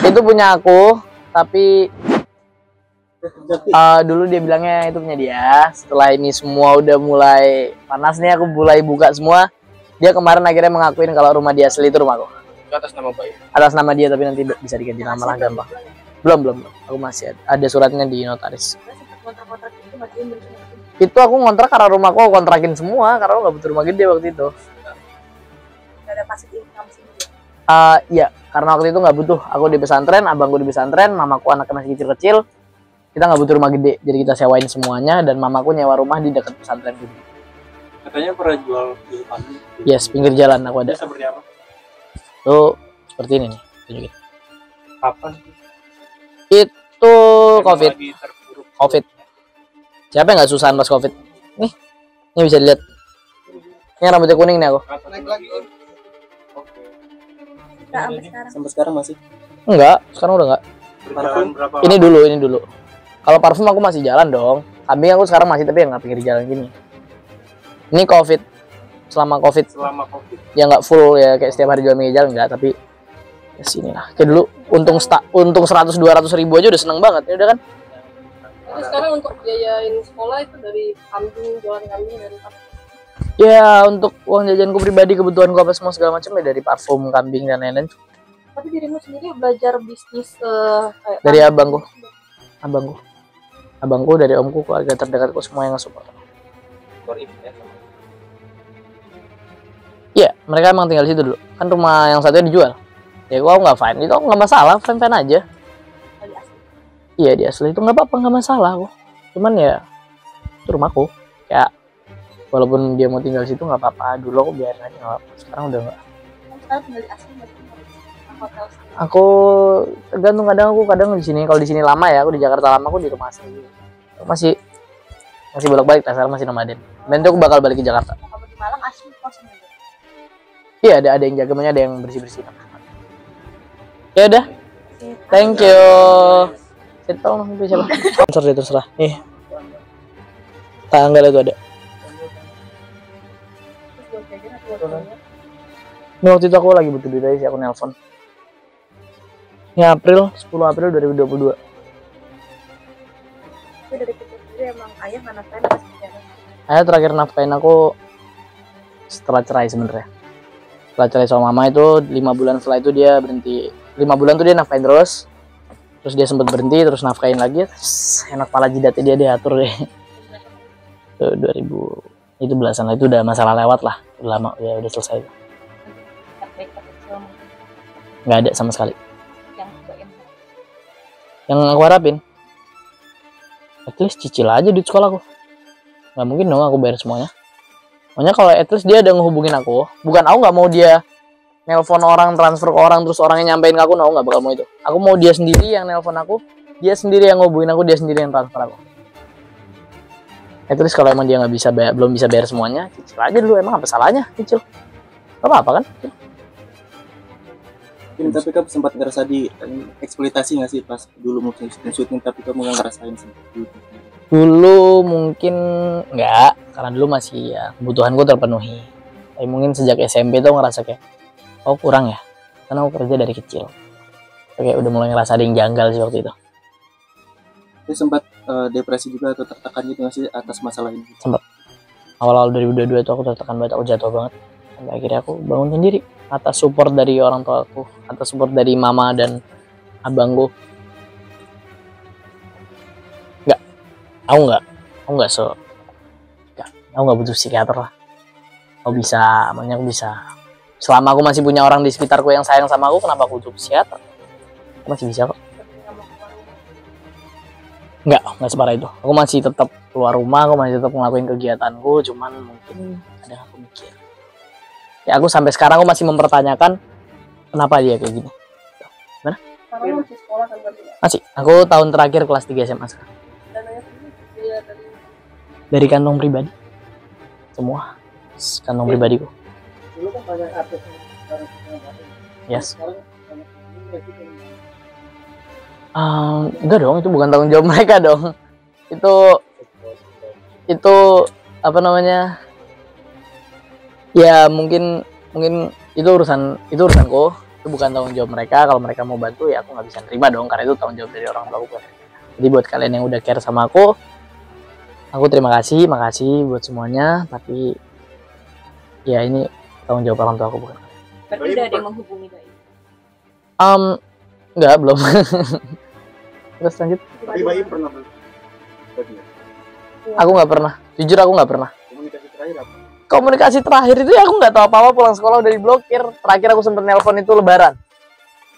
Itu punya aku, tapi dulu dia bilangnya itu punya dia. Setelah ini semua udah mulai panas nih, aku mulai buka semua. Dia kemarin akhirnya mengakuin kalau rumah dia asli itu rumahku. Atas nama Pak ya? Atas nama dia, tapi nanti bisa diganti nama lah, gampang. Belum. Aku masih ada suratnya di notaris. Itu aku ngontrak karena rumahku aku kontrakin semua karena aku nggak butuh rumah gede waktu itu. Gak ada passive income sih. Iya, karena waktu itu nggak butuh. Aku di pesantren, abangku di pesantren, mamaku anaknya masih kecil-kecil. Kita nggak butuh rumah gede, jadi kita sewain semuanya dan mamaku nyewa rumah di dekat pesantren gitu. Katanya pernah jual di depan. Yes, pinggir jalan aku ada. Seperti apa? Tuh seperti ini nih. Tunjukin. Kapan? Itu COVID. Lagi terpuruk. COVID. Siapa yang nggak susahan pas COVID? Nih, ini bisa dilihat. Ini rambutnya kuning nih aku. Naik lagi. Oke. Nggak, sampai sekarang. Sampai sekarang masih. Enggak, sekarang udah enggak. Berjalan berapa? Ini dulu. Kalau parfum aku masih jalan dong. Kambing aku sekarang masih, tapi ya nggak pinggir jalan gini. Ini COVID. Selama COVID. Ya nggak full ya kayak setiap hari jual pinggir jalan enggak, tapi ya sini lah. Kayak dulu untung 100-200 ribu aja udah seneng banget. Ya udah kan? Jadi sekarang untuk biayain sekolah itu dari kambing, jualan kambing dari apa? Ya untuk uang jajanku pribadi, kebutuhanku apa semua segala macam ya dari parfum, kambing dan lain-lain. Tapi dirimu sendiri belajar bisnis kayak Dari abangku dari omku, keluarga terdekatku semua yang nge-support. Iya, mereka emang tinggal di situ dulu. Kan rumah yang satunya dijual. Ya gua nggak fine, itu nggak masalah, fine aja. Iya di asli itu nggak apa-apa, nggak masalah kok. Cuman ya itu rumahku. Ya walaupun dia mau tinggal di situ nggak apa-apa. Dulu aku biarin aja nggak apa-apa. Sekarang udah nggak. Sekarang tinggal di asli nggak sih? Hotel sendiri. Aku tergantung, kadang di sini. Kalau di sini lama ya, aku di Jakarta lama, aku di rumah asli. Masih bolak-balik, sekarang masih nomaden. Nanti aku bakal balik ke Jakarta. Kalau di Malang asli kos nggak? Iya ada yang jaga, ada yang bersih-bersih. Ya udah. Thank you. Saya tolong itu siapa? Sponsor dia terserah. Nih. Tanggal itu ada. Ini waktu itu aku lagi butuh duit aja sih, aku nelpon. Ini April, 10 April 2022. Tapi dari kita sendiri emang ayah nggak nafkain pas bicara. Ayah terakhir nafkain aku setelah cerai sebenarnya. Setelah cerai sama mama itu 5 bulan, setelah itu dia berhenti. 5 bulan tuh dia nafkain terus dia sempat berhenti, terus nafkain lagi. Terus enak pala jidatnya dia diatur deh. Tuh 2000 itu belasan lah, itu udah masalah lewat lah, udah lama ya, udah selesai. Nggak ada sama sekali. Yang aku harapin, at least cicil aja duit sekolahku. Nggak mungkin dong aku bayar semuanya. Makanya kalau at least dia ada ngehubungin aku, bukan aku nggak mau dia nelpon orang, transfer ke orang, terus orangnya nyampein ke aku, nggak bakal mau itu. Aku mau dia sendiri yang nelpon aku, dia sendiri yang ngehubungin aku, dia sendiri yang transfer aku. At least kalau emang dia nggak bisa bayar, belum bisa bayar semuanya, cicil aja dulu. Emang apa salahnya cicil? Gak apa-apa kan? Tapi kamu sempat ngerasa di eksploitasi nggak sih pas dulu mungkin syuting, tapi kamu nggak ngerasain sih? Dulu mungkin nggak, karena dulu masih ya kebutuhanku terpenuhi. Tapi mungkin sejak SMP tuh ngerasa kayak, oh kurang ya, karena aku kerja dari kecil. Kayak udah mulai ngerasa ada yang janggal sih waktu itu. Tapi sempat depresi juga atau tertekan gitu nggak sih atas masalah ini? Sempat. Awal-awal 2022 itu aku tertekan banget, aku jatuh banget. Sampai akhirnya aku bangun sendiri atas support dari orang tua aku, atas support dari mama dan abangku. Aku nggak butuh psikiater lah. Aku bisa, makanya aku bisa. Selama aku masih punya orang di sekitarku yang sayang sama aku, kenapa aku butuh psikiater? Aku masih bisa kok. Nggak separah itu. Aku masih tetap keluar rumah, aku masih tetap ngelakuin kegiatanku, cuman mungkin ada yang aku mikir. Ya aku sampai sekarang aku masih mempertanyakan kenapa dia kayak gini. Mana? Sekarang masih sekolah kan berarti ya? Masih. Aku tahun terakhir kelas 3 SMA sekarang. Dananya sendiri biaya Dari kantong pribadi. Semua kantong pribadiku. Dulu kan banyak artis Yes. Enggak dong, itu bukan tanggung jawab mereka dong. Itu apa namanya? Ya mungkin itu urusanku, itu itu bukan tanggung jawab mereka. Kalau mereka mau bantu ya aku nggak bisa terima dong, karena itu tanggung jawab dari orang tua aku. Jadi buat kalian yang udah care sama aku terima kasih, makasih buat semuanya. Tapi ya ini tanggung jawab orang tua aku, bukan. Berarti udah ada yang menghubungi Baim. Enggak, belum. Terus lanjut. Tapi Baim pernah bagi. Aku nggak pernah, jujur aku nggak pernah. Komunikasi terakhir apa? Komunikasi terakhir itu ya aku nggak tahu apa-apa, pulang sekolah udah diblokir. Terakhir aku sempet nelpon itu lebaran,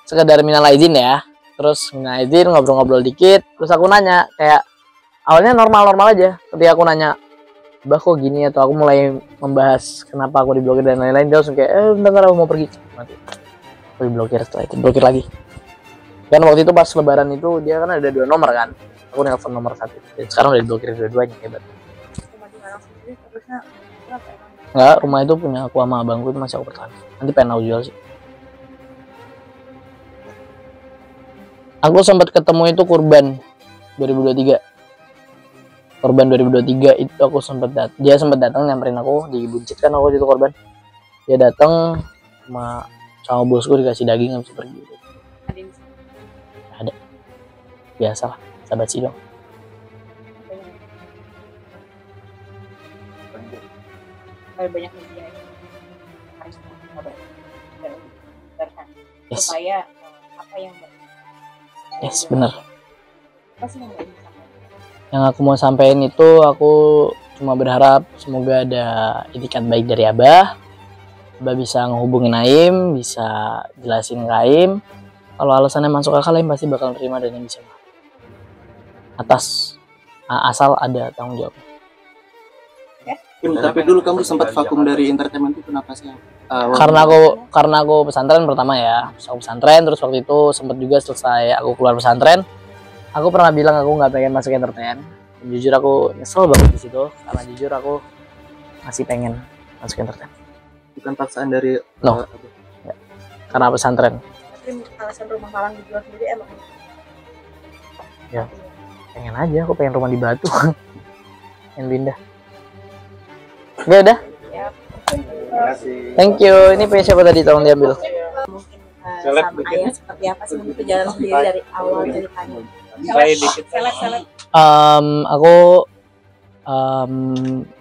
sekedar minal aidin ya. Terus minal aidin, ngobrol-ngobrol dikit. Terus aku nanya, kayak awalnya normal-normal aja. Ketika aku nanya, bah kok gini, atau aku mulai membahas kenapa aku diblokir dan lain-lain, dia langsung kayak bentar aku mau pergi. Mati. Aku diblokir, setelah itu blokir lagi. Dan waktu itu pas lebaran itu dia kan ada 2 nomor kan. Aku nelpon nomor 1. Dan sekarang udah diblokir dua-duanya, hebat. Cuma di Malang sendiri terusnya berapa ya? Enggak, rumah itu punya aku sama abangku, itu masih aku pertahankan. Nanti pengen aku jual sih. Aku sempat ketemu itu kurban 2023. Korban 2023 itu aku dia sempat datang nyamperin aku di Buncit kan, aku itu korban. Dia datang sama bosku, dikasih daging, habis itu pergi. Ada yang Ada. Biasalah, sahabat sih dong. banyak media yang harus mengkabar dan menyebarkan Yes. supaya apa yang Yes, bener. apa sih yang Baim sampaikan? Yang aku mau sampein itu, aku cuma berharap semoga ada itikat baik dari Abah. Abah bisa ngehubungin Aim, bisa jelasin ke Aim. Kalau alasannya masuk akal, Aim pasti bakal terima dan Aim bisa atas asal ada tanggung jawab. Tapi dulu kamu sempat vakum dari entertainment itu kenapa sih? Karena aku pesantren pertama ya. Terus aku pesantren, terus waktu itu sempat juga selesai aku keluar pesantren, aku pernah bilang aku nggak pengen masuk entertain. Dan jujur aku nyesel banget di situ, karena jujur aku masih pengen masuk entertain. Bukan paksaan dari No. Karena pesantren Tapi alasan rumah Malang dijual sendiri emang pengen aja, aku pengen rumah di Batu. Pengen pindah. Ya udah, Terima kasih. thank you. Ini punya siapa tadi, tolong diambil. mungkin Seleb sama dikit. ayah seperti apa sih mungkin perjalanan sendiri dari awal ceritanya. Saya dikit. Seleb. Aku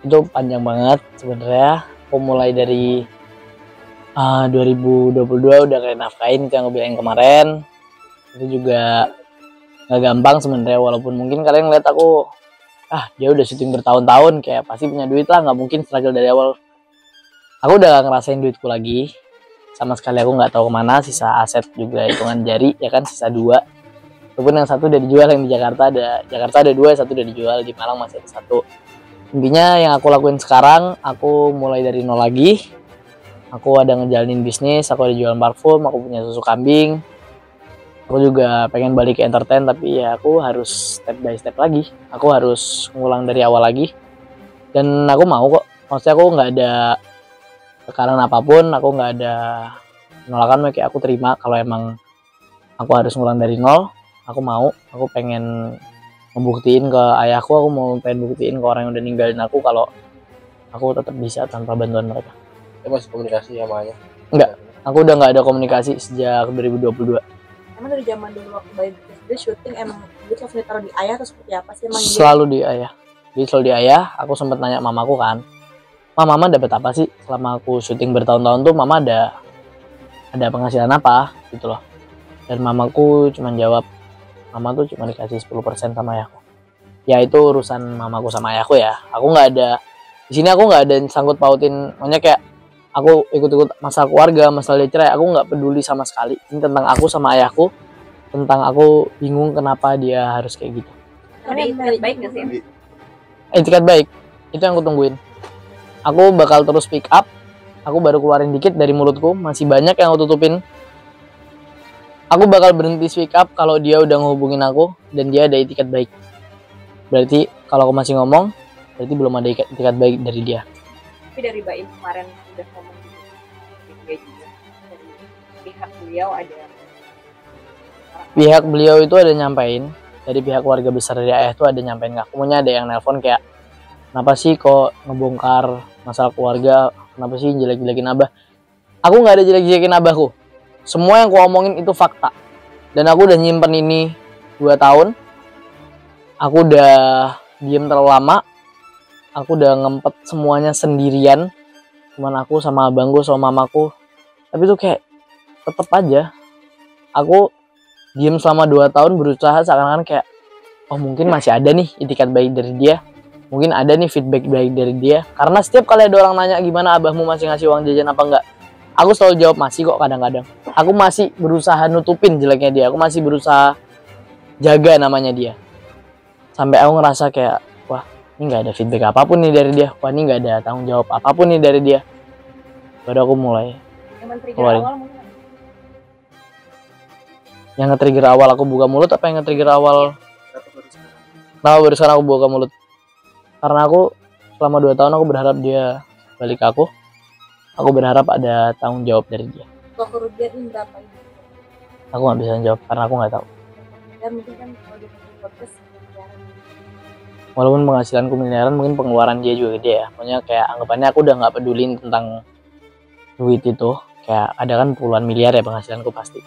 itu panjang banget sebenarnya. Aku mulai dari 2022 udah kayak nafkain, yang aku bilang kemarin. Itu juga nggak gampang sebenarnya, walaupun mungkin kalian ngeliat aku dia udah syuting bertahun-tahun, kayak pasti punya duit lah, nggak mungkin struggle dari awal. Aku udah gak ngerasain duitku lagi sama sekali. Aku nggak tahu kemana, sisa aset juga hitungan jari ya kan, sisa 2. Walaupun yang 1 udah dijual, yang di Jakarta ada 2, yang 1 udah dijual, di Malang masih ada 1. Intinya yang aku lakuin sekarang, aku mulai dari nol lagi. Aku ada ngejalanin bisnis, aku ada jualan parfum, aku punya susu kambing. Aku juga pengen balik ke entertain, tapi ya aku harus step by step lagi. Aku harus ngulang dari awal lagi. Dan aku mau kok, maksudnya aku nggak ada tekanan apapun, aku nggak ada penolakan, kayak aku terima kalau emang aku harus ngulang dari nol. Aku mau, aku pengen ngebuktiin ke ayahku, pengen buktiin ke orang yang udah ninggalin aku kalau aku tetap bisa tanpa bantuan mereka. Kita masih komunikasi sama ayah? Enggak, aku udah nggak ada komunikasi sejak 2022. Emang dari zaman dulu waktu Baim sendiri syuting emang duit langsung ditaruh di ayah atau seperti apa sih emang dia? Selalu di ayah. Jadi selalu di ayah. Aku sempat nanya mamaku kan, mama dapat apa sih selama aku syuting bertahun-tahun tuh, mama ada penghasilan apa gitu loh. Dan mamaku cuma jawab, mama tuh cuma dikasih 10% sama ayahku. Ya itu urusan mamaku sama ayahku ya. Aku nggak ada di sini, aku nggak ada sangkut pautin. Makanya kayak aku ikut-ikut masalah keluarga, masalah dia cerai, aku nggak peduli sama sekali. Ini tentang aku sama ayahku, tentang aku bingung kenapa dia harus kayak gitu. Ada itikat baik gak sih? Itikat baik, itu yang aku tungguin. Aku bakal terus pick up. Aku baru keluarin dikit dari mulutku, masih banyak yang aku tutupin. Aku bakal berhenti speak up kalau dia udah ngehubungin aku dan dia ada itikat baik. Berarti kalau aku masih ngomong, berarti belum ada itikat baik dari dia. Tapi dari Baim kemarin udah ngomong dia juga dari pihak beliau ada Pihak beliau itu ada nyampein, dari pihak keluarga besar dari ayah itu ada nyampein, nggak semuanya ada yang nelpon kayak, kenapa sih kok ngebongkar masalah keluarga, kenapa sih jelek-jelekin abah. Aku nggak ada jelek-jelekin abahku, semua yang aku omongin itu fakta. Dan aku udah nyimpen ini 2 tahun. Aku udah diem terlalu lama. Aku udah ngempet semuanya sendirian. Cuman aku sama abangku sama mamaku. Tapi tuh kayak tetep aja. Aku diem selama 2 tahun berusaha seakan-akan kayak, oh mungkin masih ada nih itikat baik dari dia. Mungkin ada nih feedback baik dari dia. Karena setiap kali ada orang nanya gimana abahmu masih ngasih uang jajan apa enggak, aku selalu jawab masih kok kadang-kadang. Aku masih berusaha nutupin jeleknya dia. Aku masih berusaha jaga namanya dia. Sampai aku ngerasa kayak, wah ini nggak ada feedback apapun nih dari dia. Wah ini nggak ada tanggung jawab apapun nih dari dia. Baru aku mulai Yang men-trigger keluarin. awal mungkin Yang nge-trigger awal aku buka mulut apa yang nge-trigger awal kenapa baru sekarang aku buka mulut? Karena aku selama 2 tahun aku berharap dia balik ke aku. Aku berharap ada tanggung jawab dari dia. Kalau kerugian berapa ini? Aku nggak bisa jawab karena aku nggak tahu. Dan mungkin kan kalau di podcast miliaran. Walaupun penghasilanku miliaran, mungkin pengeluaran dia juga gede ya. Pokoknya kayak anggapannya aku udah nggak pedulin tentang duit itu. Kayak ada kan puluhan miliar ya penghasilanku pasti.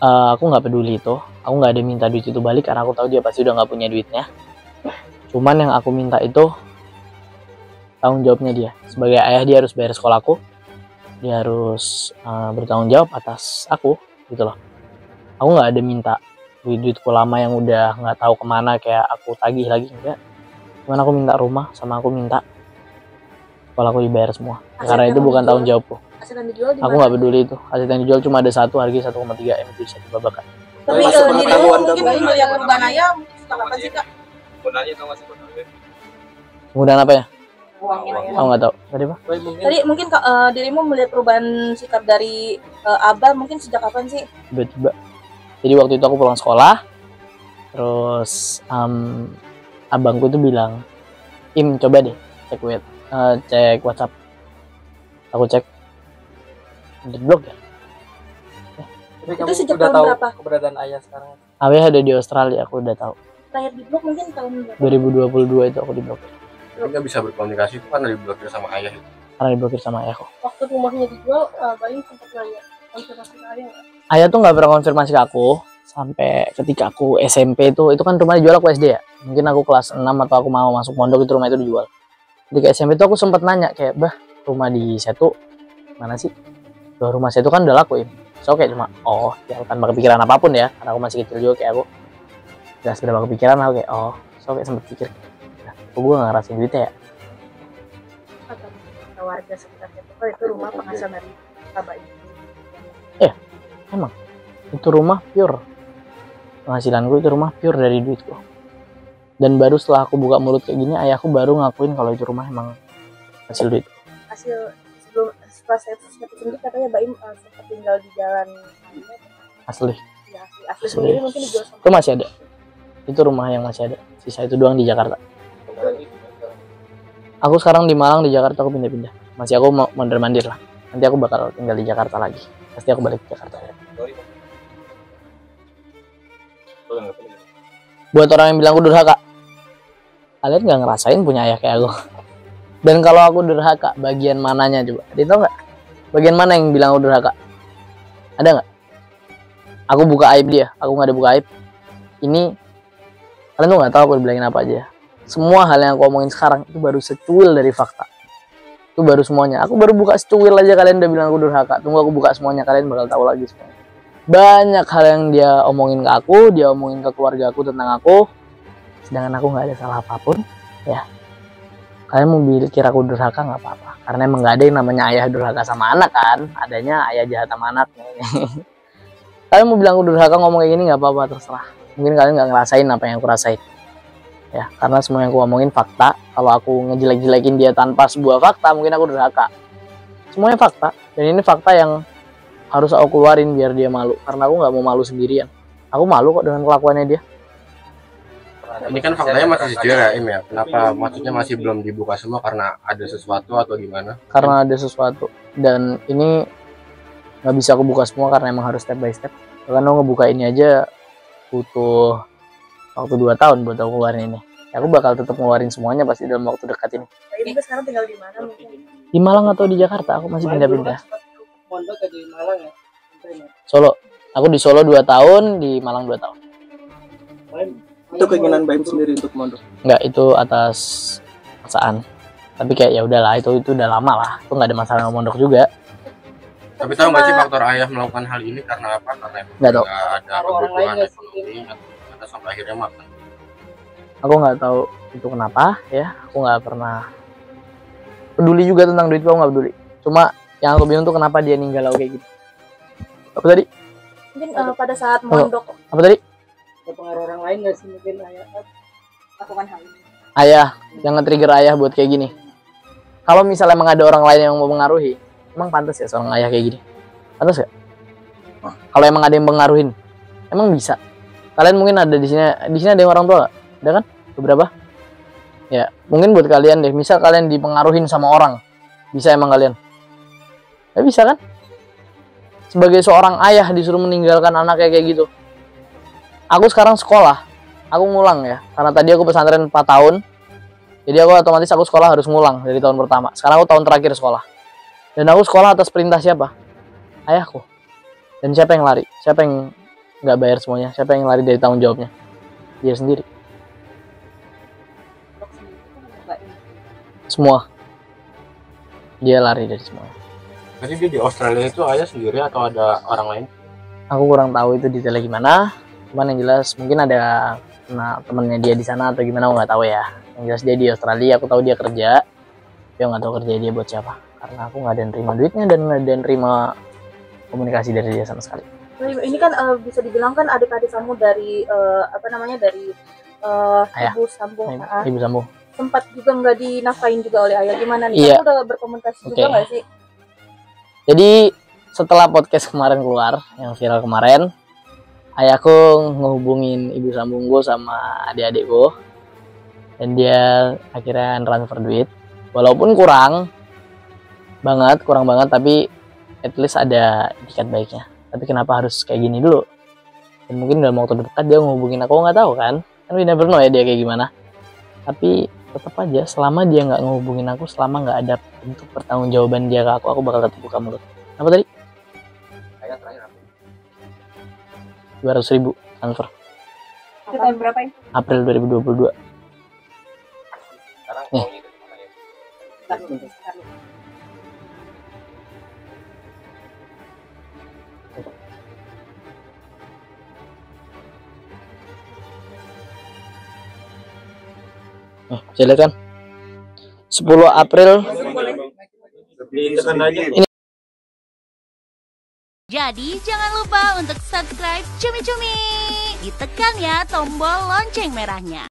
Aku nggak peduli itu. Aku nggak ada minta duit itu balik karena aku tahu dia pasti udah nggak punya duitnya. Cuman yang aku minta itu tanggung jawabnya dia. Sebagai ayah dia harus bayar sekolahku. Dia harus bertanggung jawab atas aku gitu loh. Aku nggak ada minta duitku lama yang udah nggak tahu kemana kayak aku tagih lagi, enggak. Cuman aku minta rumah sama aku minta sekolahku dibayar semua. Karena itu bukan tanggung jawabku. Aset yang dijual di Aku nggak peduli itu. Aset yang dijual cuma ada satu, harga 1,3 M, itu bisa dibabakan. Tapi Masuk dirimu pengetahuan mungkin kamu. melihat perubahan ayah mungkin sejak kapan sih kak? Gunanya tau gak sih gunanya? Kemudian apa ya? uangnya ya. Aku nggak tahu. Tadi apa? Tadi mungkin dirimu melihat perubahan sikap dari abah mungkin sejak kapan sih? Tiba-tiba. Jadi waktu itu aku pulang sekolah, terus abangku tuh bilang, Im coba deh cek WhatsApp. Aku cek di blog ya. Tapi Itu kamu sejak udah tahun tahu berapa? keberadaan ayah sekarang? Ayah ada di Australia, aku udah tahu. Terakhir di blog mungkin tahun berapa? 2022 itu aku diblokir. Tapi nggak bisa berkomunikasi itu kan diblokir sama ayah itu. Karena diblokir sama ayahku. Waktu rumahnya dijual, Bayu sempat nanya konfirmasi ke ayah nggak? Ayah tuh nggak pernah konfirmasi ke aku sampai ketika aku SMP itu kan rumah dijual aku SD ya. Mungkin aku kelas 6 atau aku mau masuk pondok itu rumah itu dijual. Ketika SMP itu aku sempat nanya kayak, bah rumah di Setu mana sih? Loh, rumah Setu kan udah laku ya. So kayak cuma oh ya tanpa kepikiran apapun ya, karena aku masih kecil juga kayak aku nggak seberapa kepikiran. Aku kayak oh so kayak sempet pikir, nah, kok gue nggak ngerasain duitnya ya. Atau warga sekitar situ kan itu rumah penghasilan dari bapak ibu. Emang itu rumah pure penghasilanku, itu rumah pure dari duitku. Dan baru setelah aku buka mulut kayak gini, ayahku baru ngakuin kalau itu rumah emang hasil duit. Hasil sebelum setelah saya sendiri katanya Baim sempat tinggal di jalan Asli ya, asli sendiri mungkin dijual sama itu masih ada, itu rumah yang masih ada, sisa itu doang di Jakarta. Aku sekarang di Malang, di Jakarta aku pindah-pindah, masih aku mau mandir lah. Nanti aku bakal tinggal di Jakarta lagi, pasti aku balik ke Jakarta ya. Buat orang yang bilang aku durhaka, kalian nggak ngerasain punya ayah kayak aku. Dan kalau aku durhaka, bagian mananya coba? Dia tahu nggak? Bagian mana yang bilang aku durhaka? Ada nggak? Aku buka aib dia, aku nggak ada buka aib. Ini kalian tuh nggak tahu aku bilangin apa aja. Semua hal yang aku omongin sekarang itu baru secuil dari fakta. Itu baru semuanya. Aku baru buka secuil aja kalian udah bilang aku durhaka. Tunggu aku buka semuanya, kalian bakal tahu lagi semuanya. Banyak hal yang dia omongin ke aku, dia omongin ke keluarga aku tentang aku, sedangkan aku nggak ada salah apapun ya. Kalian mau kira aku durhaka nggak apa-apa, karena emang nggak ada yang namanya ayah durhaka sama anak kan, adanya ayah jahat sama anaknya. Kalian mau bilang aku durhaka ngomong kayak gini nggak apa-apa, terserah. Mungkin kalian nggak ngerasain apa yang aku rasain ya, karena semua yang aku omongin fakta. Kalau aku ngejelek-jelekin dia tanpa sebuah fakta, mungkin aku durhaka. Semuanya fakta, dan ini fakta yang harus aku keluarin biar dia malu, karena aku nggak mau malu sendirian. Aku malu kok dengan kelakuannya dia. Ini kan faktanya masih secuil ya Im ya. Kenapa maksudnya masih belum dibuka semua, karena ada sesuatu atau gimana? Karena ada sesuatu, dan ini nggak bisa aku buka semua karena emang harus step by step. Karena ngebuka ini aja butuh waktu 2 tahun buat aku keluarin ini. Ya, aku bakal tetap ngeluarin semuanya pasti dalam waktu dekat ini. Baim sekarang tinggal di mana mungkin? Di Malang atau di Jakarta, aku masih pindah-pindah. Mondok di Malang ya. Solo. Aku di Solo 2 tahun, di Malang 2 tahun. Itu keinginan Baim sendiri untuk mondok. Enggak, itu atas paksaan. Tapi kayak ya udahlah, itu udah lama lah. Itu nggak ada masalah sama mondok juga. Tapi tahu nggak sih faktor ayah melakukan hal ini karena apa? Karena emang Nggak tahu. nggak ada kebutuhan ekonomi atau sampai akhirnya makan. Aku nggak tahu itu kenapa ya. Aku nggak pernah peduli juga tentang duit, aku nggak peduli. Cuma yang aku bingung tuh kenapa dia ninggal aku kayak gitu. Apa tadi? Mungkin pada saat mondok. Apa tadi? Ada pengaruh orang lain nggak sih mungkin ayah? Lakukan hal ini. Ayah, yang nge-trigger ayah buat kayak gini. Kalau misalnya emang ada orang lain yang mau mengaruhi, emang pantas ya seorang ayah kayak gini? Pantas gak? Kalau emang ada yang mengaruhin, emang bisa. Kalian mungkin ada di sini ada yang orang tua gak? Ada kan? Beberapa? Ya, mungkin buat kalian deh, misal kalian dipengaruhin sama orang, bisa emang kalian? Ya bisa kan? Sebagai seorang ayah disuruh meninggalkan anaknya kayak gitu. Aku sekarang sekolah, aku ngulang ya, karena tadi aku pesantren 4 tahun, jadi aku otomatis aku sekolah harus ngulang dari tahun pertama. Sekarang aku tahun terakhir sekolah, dan aku sekolah atas perintah siapa? Ayahku. Dan siapa yang lari? Siapa yang nggak bayar semuanya? Siapa yang lari dari tanggung jawabnya? Dia sendiri. Untuk sendiri itu nyobain. Semua. Dia lari dari semuanya. Jadi dia di Australia itu ayah sendiri atau ada orang lain? Aku kurang tahu itu detailnya gimana. Cuman yang jelas mungkin ada temennya dia di sana atau gimana, aku nggak tahu ya. Yang jelas dia di Australia, aku tahu dia kerja. Tapi aku nggak tahu kerja dia buat siapa. Karena aku nggak ada yang terima duitnya dan nggak ada yang terima komunikasi dari dia sama sekali. Ini kan bisa dibilang kan adik-adik kamu dari dari Ayah. ibu sambung. Ibu sambung. Sempat juga nggak dinafkain juga oleh ayah, gimana nih? Iya. Kamu udah berkomunikasi Oke. juga nggak sih? Jadi setelah podcast kemarin keluar, yang viral kemarin, ayahku ngehubungin ibu sambungku sama adik-adikku, dan dia akhirnya transfer duit, walaupun kurang banget, tapi at least ada itikat baiknya. Tapi kenapa harus kayak gini dulu? Dan mungkin dalam waktu dekat dia ngehubungin aku, nggak tahu kan we never know ya dia kayak gimana. Tapi tetap aja, selama dia nggak ngehubungin aku, selama nggak ada bentuk pertanggungjawaban dia ke aku bakal tetap buka mulut. Apa tadi? Ayah terakhir apa? 200.000 transfer Itu tahun berapa ya? April 2022. Sekarang Nih. maunya dari mana ya? Bentar dulu. Saya lihat kan 10 April. Jadi jangan lupa untuk subscribe Cumi Cumi. Ditekan ya tombol lonceng merahnya.